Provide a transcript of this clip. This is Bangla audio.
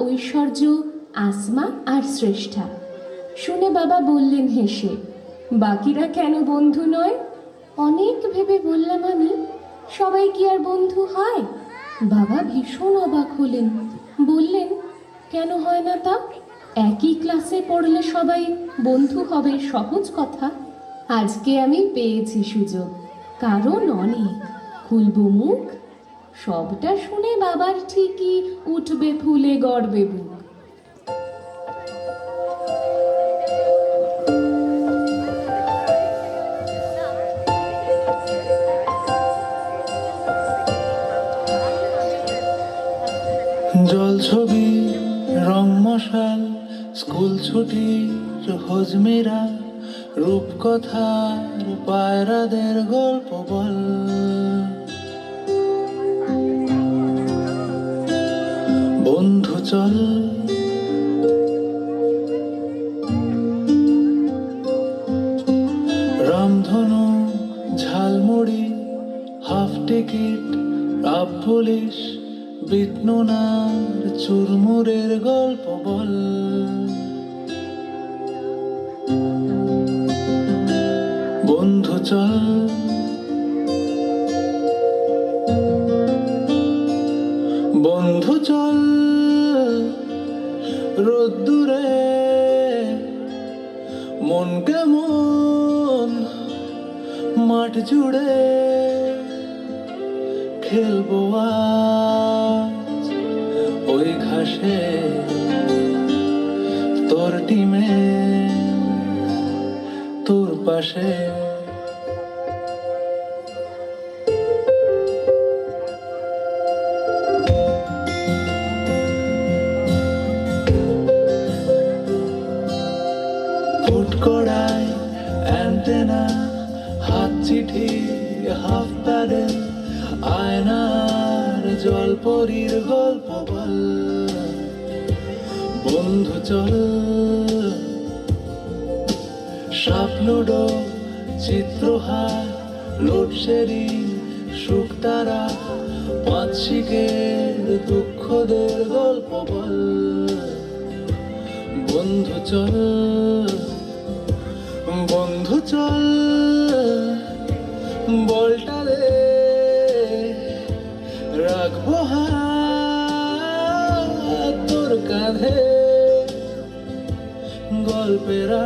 ঐশ্বর্য, আসমা আর শ্রেষ্ঠা। শুনে বাবা বললেন হেসে, বাকিরা কেন বন্ধু নয়? অনেক ভেবে বললাম আমি, সবাই কি আর বন্ধু হয়? বাবা ভীষণ অবাক হলেন, বললেন, কেন হয় না তা? একই ক্লাসে পড়লে সবাই বন্ধু হবে, সহজ কথা। আজকে আমি পেয়েছি সুযোগ, কারণ অনেক, খুলব মুখ। সবটা শুনে বাবার ঠিকই উঠবে ফুলে গর্বে বুক। জল ছবি, রং মশাল, স্কুল ছুটির হজমিরা, রূপকথার পায়রাদের গল্প বল। বন্ধু চল, রামধনু, jhalmuri, half ticket, up police, বিটনুনার চুরমুরের গল্প বল। বন্ধু চল, বন্ধু চল, রোদ্দুরে মন কেমন মাঠ জুড়ে, খেলবো আজ ওই ঘাসে, তোর টিমে তোর পাশে। ফুট কড়াই, অ্যান্টেনা, হাত চিঠি, হাফ প্যাডেল, আয়নার জলপরীর গল্প বল। বন্ধু চল, সাপ লুডো, চিত্রহার, লোডশেডিং, শুকতারা, পাঁচ শিকের দুঃখদের গল্প বল। বন্ধু চল, বন্ধু চল, বলটা দে, রাখবো হাত তোর কাঁধে, গল্পেরা